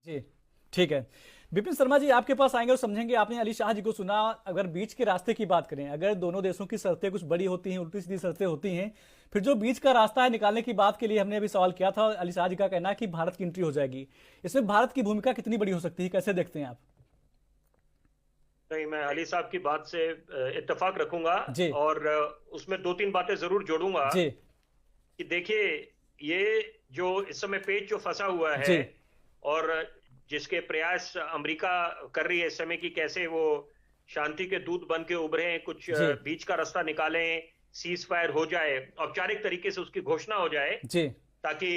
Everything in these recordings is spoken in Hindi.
जी, ठीक है। विपिन शर्मा जी आपके पास आएंगे और समझेंगे। आपने अली शाह जी को सुना। अगर बीच के रास्ते की बात करें, अगर दोनों देशों की शर्तें कुछ बड़ी होती हैं, उल्टी सीधी शर्तें होती हैं, फिर जो बीच का रास्ता है निकालने की बात के लिए हमने अभी सवाल किया था। अली शाह जी का कहना है कि भारत की एंट्री हो जाएगी। इसमें भारत की भूमिका कितनी बड़ी हो सकती है, कैसे देखते हैं आप? नहीं, मैं अली साहब की बात से इत्तेफाक रखूंगा। जी। और उसमें दो तीन बातें जरूर जोड़ूंगा जी। कि देखिए, ये जो इस समय पेच जो फंसा हुआ है, जी। और जिसके प्रयास अमेरिका कर रही है इस समय कि कैसे वो शांति के दूत बन के उभरे, कुछ जी। बीच का रास्ता निकालें, सीज फायर हो जाए, औपचारिक तरीके से उसकी घोषणा हो जाए, जी। ताकि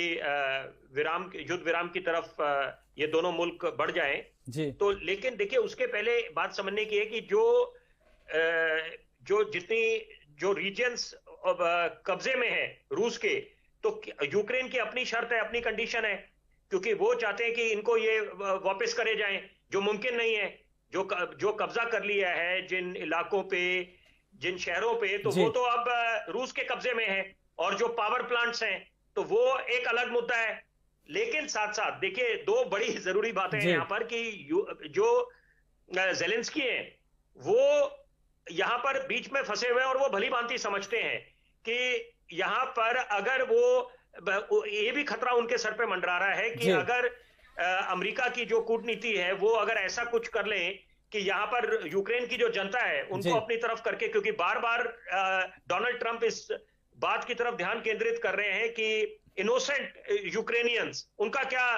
युद्ध विराम की तरफ ये दोनों मुल्क बढ़ जाएं। जी। तो लेकिन देखिए, उसके पहले बात समझने की है कि जो जितनी जो रीजन्स कब्जे में है रूस के, तो यूक्रेन की अपनी शर्त है, अपनी कंडीशन है, क्योंकि वो चाहते हैं कि इनको ये वापस करे जाएं, जो मुमकिन नहीं है। जो कब्जा कर लिया है जिन इलाकों पे, जिन शहरों पे, तो जी। वो तो अब रूस के कब्जे में है। और जो पावर प्लांट्स हैं, तो वो एक अलग मुद्दा है। लेकिन साथ साथ देखिए, दो बड़ी जरूरी बातें हैं जी। यहां पर कि जो जेलेंस्की हैं, वो यहां पर बीच में फंसे हुए हैं, और वो भली भांति समझते हैं कि यहां पर अगर ये भी खतरा उनके सर पे मंडरा रहा है कि जी। अगर अमेरिका की जो कूटनीति है वो अगर ऐसा कुछ कर लें कि यहां पर यूक्रेन की जो जनता है उनको जी। अपनी तरफ करके, क्योंकि बार बार डोनाल्ड ट्रंप इस बात की तरफ ध्यान केंद्रित कर रहे हैं कि इनोसेंट यूक्रेनियंस, उनका क्या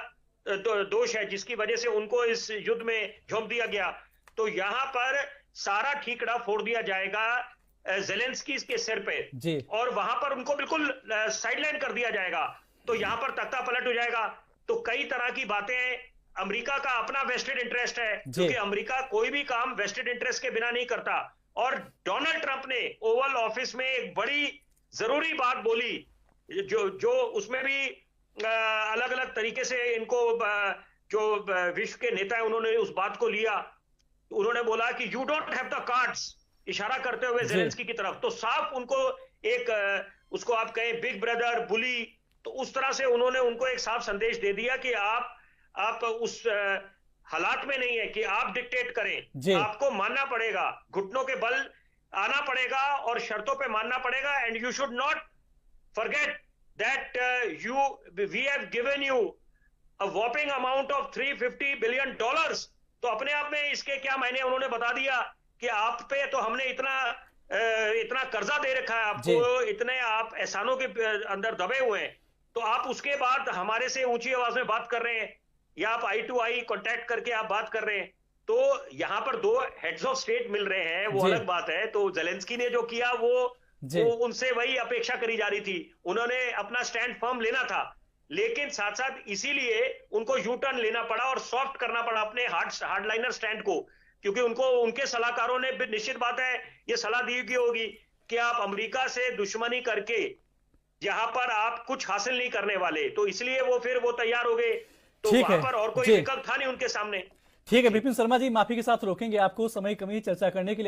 दोष है जिसकी वजह से उनको इस युद्ध में झोंक दिया गया। तो यहां पर सारा ठीकरा फोड़ दिया जाएगा जेलेंस्की के सिर पे, जी। और वहां पर उनको बिल्कुल साइडलाइन कर दिया जाएगा। तो यहां पर तख्ता पलट हो जाएगा। तो कई तरह की बातें, अमेरिका का अपना वेस्टेड इंटरेस्ट है, जी। क्योंकि अमेरिका कोई भी काम वेस्टेड इंटरेस्ट के बिना नहीं करता। और डोनाल्ड ट्रंप ने ओवल ऑफिस में एक बड़ी जरूरी बात बोली, जो जो उसमें भी अलग अलग तरीके से इनको जो विश्व के नेता है उन्होंने उस बात को लिया। उन्होंने बोला कि you don't have the cards, इशारा करते हुए जी। जेलेंस्की की तरफ। तो साफ उनको एक उसको आप कहें बिग ब्रदर बुली, तो उस तरह से उन्होंने उनको एक साफ संदेश दे दिया कि आप उस हालात में नहीं है कि आप डिक्टेट करें। जी। आपको मानना पड़ेगा, घुटनों के बल आना पड़ेगा और शर्तों पे मानना पड़ेगा। And you should not forget that we have given you a whopping amount of $350 billion. तो अपने आप में इसके क्या मायने, उन्होंने बता दिया कि आप पे तो हमने इतना कर्जा दे रखा है जी। आपको, इतने आप एहसानों के अंदर दबे हुए हैं, तो आप उसके बाद हमारे से ऊंची आवाज में बात कर रहे हैं, या आप आई टू आई कांटेक्ट करके आप बात कर रहे हैं। तो यहां पर दो हेड्स ऑफ स्टेट मिल रहे हैं, वो जी। अलग बात है। तो जेलेंस्की ने जो किया वो जी। उनसे वही अपेक्षा करी जा रही थी। उन्होंने अपना स्टैंड फर्म लेना था, लेकिन साथ साथ इसीलिए उनको यू टर्न लेना पड़ा और सॉफ्ट करना पड़ा अपने हार्डलाइनर स्टैंड को, क्योंकि उनको उनके सलाहकारों ने, निश्चित बात है, ये सलाह दी की होगी कि आप अमेरिका से दुश्मनी करके जहां पर आप कुछ हासिल नहीं करने वाले, तो इसलिए वो तैयार हो गए। तो ठीक वहां है। पर और कोई जी। विकल्प था नहीं उनके सामने। ठीक है जी। विपिन शर्मा जी, माफी के साथ रोकेंगे आपको, समय की कमी, चर्चा करने के लिए।